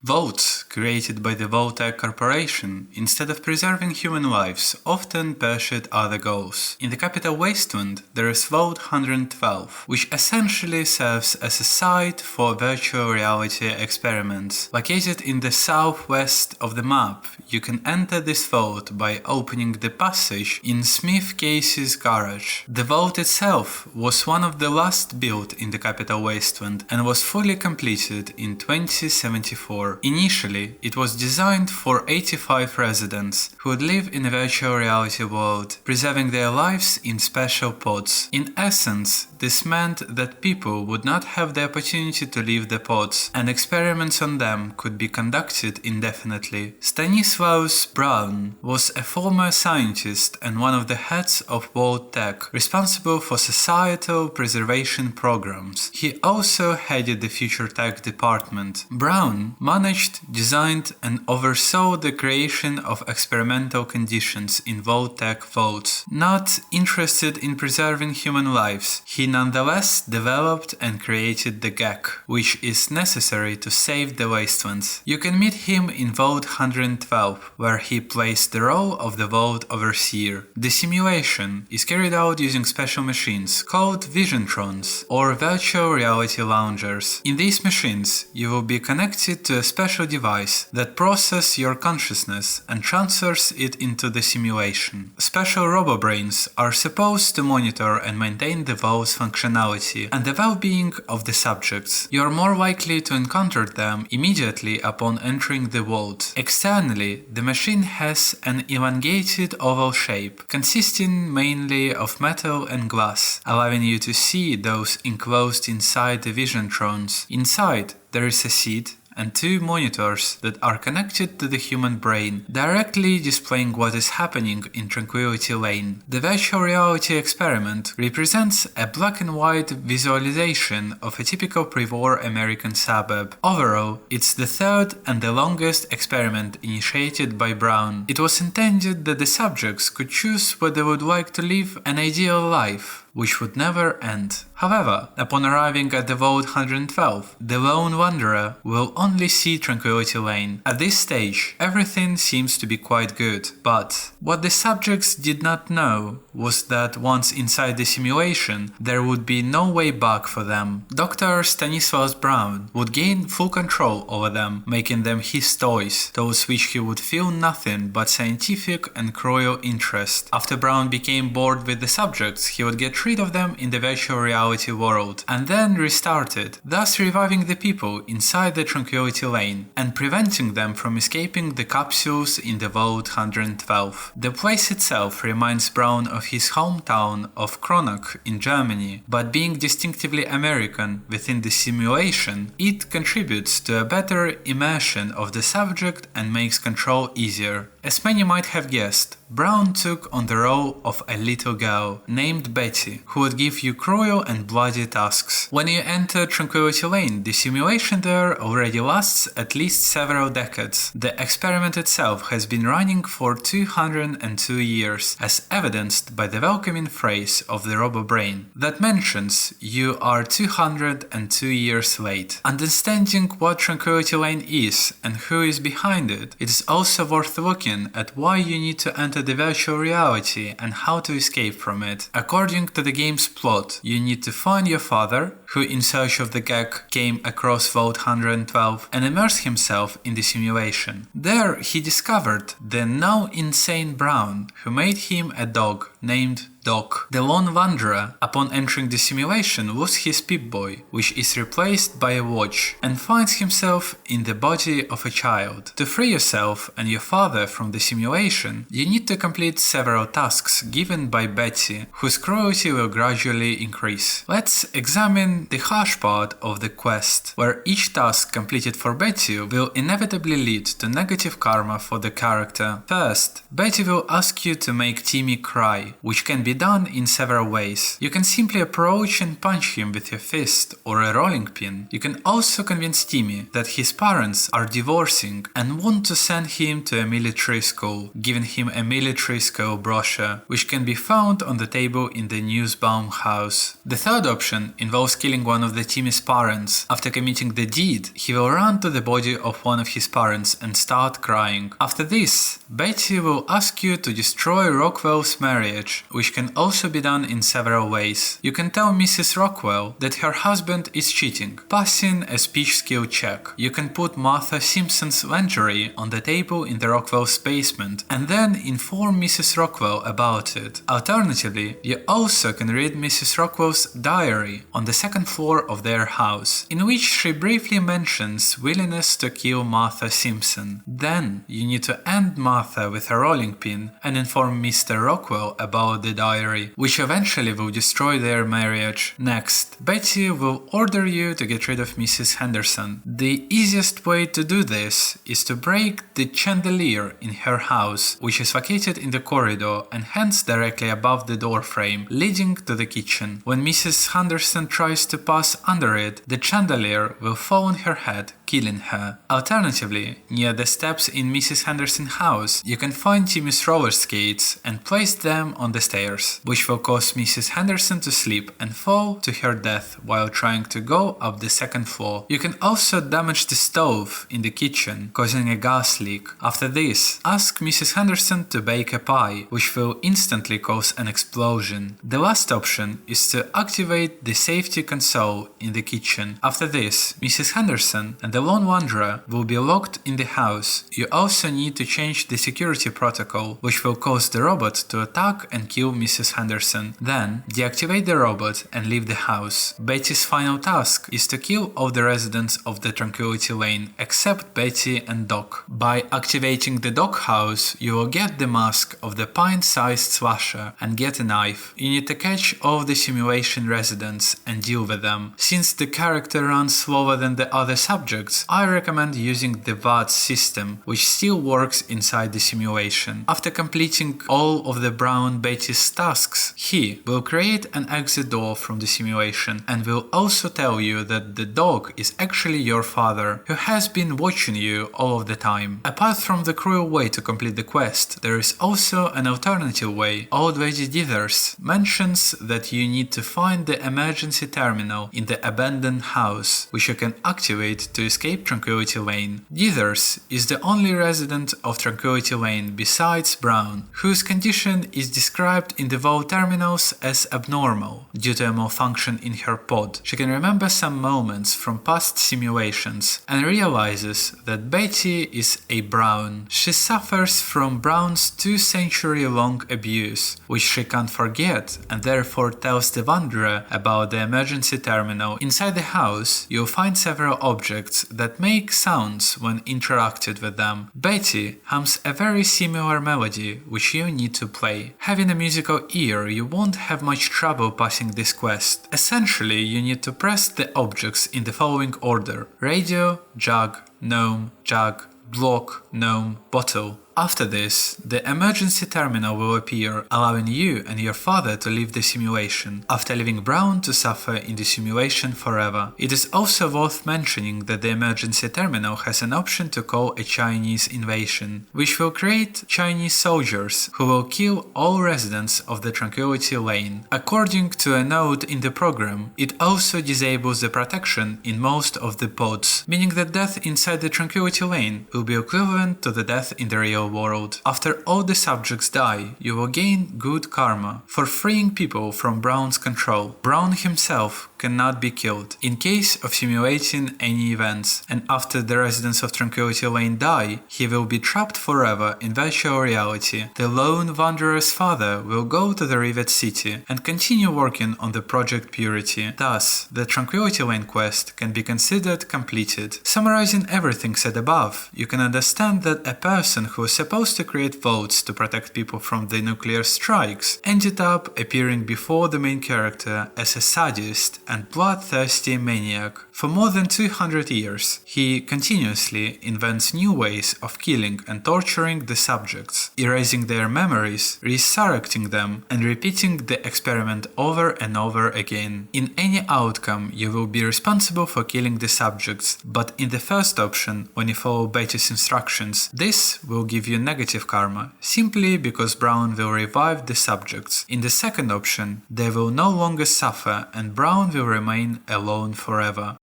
Votes created by the Voltec Corporation, instead of preserving human lives, often pursued other goals. In the capital wasteland, there is Vote 112, which essentially serves as a site for virtual reality experiments. Located in the southwest of the map, you can enter this vault by opening the passage in Smith Casey's garage. The vault itself was one of the last built in the capital wasteland and was fully completed in 2074. Initially, it was designed for 85 residents who would live in a virtual reality world, preserving their lives in special pods. In essence, this meant that people would not have the opportunity to leave the pods, and experiments on them could be conducted indefinitely. Stanislav Brown was a former scientist and one of the heads of Voltec, responsible for societal preservation programs. He also headed the Future Tech department. Brown managed, designed, and oversaw the creation of experimental conditions in Voltec vaults. Not interested in preserving human lives, he nonetheless developed and created the GEC, which is necessary to save the wastelands. You can meet him in Vault 112, where he plays the role of the Vault Overseer. The simulation is carried out using special machines called Visiontrons or virtual reality loungers. In these machines, you will be connected to a special device that processes your consciousness and transfers it into the simulation. Special robobrains are supposed to monitor and maintain the vault's functionality and the well-being of the subjects. You are more likely to encounter them immediately upon entering the vault. Externally, the machine has an elongated oval shape, consisting mainly of metal and glass, allowing you to see those enclosed inside the Visiontrons. Inside, there is a seat and two monitors that are connected to the human brain, directly displaying what is happening in Tranquility Lane. The virtual reality experiment represents a black and white visualization of a typical pre-war American suburb. Overall, it's the third and the longest experiment initiated by Brown. It was intended that the subjects could choose whether they would like to live an ideal life, which would never end. However, upon arriving at the Vault 112, the lone wanderer will only see Tranquility Lane. At this stage, everything seems to be quite good, but what the subjects did not know was that once inside the simulation, there would be no way back for them. Dr. Stanislav Brown would gain full control over them, making them his toys, towards which he would feel nothing but scientific and cruel interest. After Brown became bored with the subjects, he would get rid of them in the virtual reality world, and then restarted, thus reviving the people inside the Tranquility Lane and preventing them from escaping the capsules in the Vault 112. The place itself reminds Brown of his hometown of Kronach in Germany, but being distinctively American within the simulation, it contributes to a better immersion of the subject and makes control easier. As many might have guessed, Brown took on the role of a little girl named Betty, who would give you cruel and bloody tasks. When you enter Tranquility Lane, the simulation there already lasts at least several decades. The experiment itself has been running for 202 years, as evidenced by the welcoming phrase of the RoboBrain that mentions you are 202 years late. Understanding what Tranquility Lane is and who is behind it, it is also worth looking at why you need to enter the virtual reality and how to escape from it. According to the game's plot, you need to find your father, who in search of the GEC came across Vault 112, and immerse himself in the simulation. There he discovered the now insane Brown, who made him a dog named Doc. The lone wanderer, upon entering the simulation, loses his Pip-Boy, which is replaced by a watch, and finds himself in the body of a child. To free yourself and your father from the simulation, you need to complete several tasks given by Betty, whose cruelty will gradually increase. Let's examine the harsh part of the quest, where each task completed for Betty will inevitably lead to negative karma for the character. First, Betty will ask you to make Timmy cry. which can be done in several ways. You can simply approach and punch him with your fist or a rolling pin. You can also convince Timmy that his parents are divorcing and want to send him to a military school, giving him a military school brochure, which can be found on the table in the Nussbaum house. The third option involves killing one of the Timmy's parents. After committing the deed, he will run to the body of one of his parents and start crying. After this, Betty will ask you to destroy Rockwell's marriage, which can also be done in several ways. You can tell Mrs. Rockwell that her husband is cheating, passing a speech skill check. You can put Martha Simpson's lingerie on the table in the Rockwell's basement and then inform Mrs. Rockwell about it. Alternatively, you also can read Mrs. Rockwell's diary on the second floor of their house, in which she briefly mentions willingness to kill Martha Simpson. Then you need to end Martha with a rolling pin and inform Mr. Rockwell about the diary, which eventually will destroy their marriage. Next, Betty will order you to get rid of Mrs. Henderson. The easiest way to do this is to break the chandelier in her house, which is located in the corridor and hence directly above the door frame leading to the kitchen. When Mrs. Henderson tries to pass under it, the chandelier will fall on her head, killing her. Alternatively, near the steps in Mrs. Henderson's house, you can find Timmy's roller skates and place them on the stairs, which will cause Mrs. Henderson to slip and fall to her death while trying to go up the second floor. You can also damage the stove in the kitchen, causing a gas leak. After this, ask Mrs. Henderson to bake a pie, which will instantly cause an explosion. The last option is to activate the safety console in the kitchen. After this, Mrs. Henderson and the lone wanderer will be locked in the house. You also need to change the security protocol, which will cause the robot to attack and kill Mrs. Henderson. Then, deactivate the robot and leave the house. Betty's final task is to kill all the residents of the Tranquility Lane except Betty and Doc. By activating the Doc house, you will get the mask of the pint-sized slasher and get a knife. You need to catch all the simulation residents and deal with them. Since the character runs slower than the other subjects, I recommend using the VATS system, which still works inside the simulation. After completing all of the Brown Betty's tasks, he will create an exit door from the simulation and will also tell you that the dog is actually your father, who has been watching you all of the time. Apart from the cruel way to complete the quest, there is also an alternative way. Old Lady Dithers mentions that you need to find the emergency terminal in the abandoned house, which you can activate to escape Tranquility Lane. Dithers is the only resident of Tranquility Lane besides Brown, whose condition is described in the vault terminals as abnormal due to a malfunction in her pod. She can remember some moments from past simulations and realizes that Betty is a Brown. She suffers from Brown's 2-century-long abuse, which she can't forget, and therefore tells the Wanderer about the emergency terminal. Inside the house, you'll find several objects that make sounds when interacted with them. Betty hums a very similar melody which you need to play. Having a musical ear, you won't have much trouble passing this quest. Essentially, you need to press the objects in the following order: radio, jug, gnome, jug, block, gnome, bottle. After this, the emergency terminal will appear, allowing you and your father to leave the simulation, after leaving Brown to suffer in the simulation forever. It is also worth mentioning that the emergency terminal has an option to call a Chinese invasion, which will create Chinese soldiers who will kill all residents of the Tranquility Lane. According to a note in the program, it also disables the protection in most of the pods, meaning that death inside the Tranquility Lane will be equivalent to the death in the real world. After all the subjects die, you will gain good karma for freeing people from Brown's control. Brown himself cannot be killed in case of simulating any events, and after the residents of Tranquility Lane die, he will be trapped forever in virtual reality. The lone wanderer's father will go to the Rivet City and continue working on the Project Purity. Thus, the Tranquility Lane quest can be considered completed. Summarizing everything said above, you can understand that a person who was supposed to create votes to protect people from the nuclear strikes ended up appearing before the main character as a sadist and bloodthirsty maniac. For more than 200 years, he continuously invents new ways of killing and torturing the subjects, erasing their memories, resurrecting them, and repeating the experiment over and over again. In any outcome, you will be responsible for killing the subjects, but in the first option, when you follow Beatty's instructions, this will give you negative karma, simply because Brown will revive the subjects. In the second option, they will no longer suffer and Brown will remain alone forever.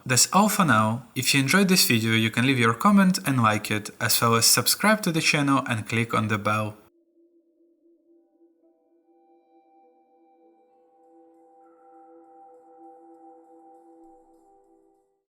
That's all for now. If you enjoyed this video, you can leave your comment and like it, as well as subscribe to the channel and click on the bell.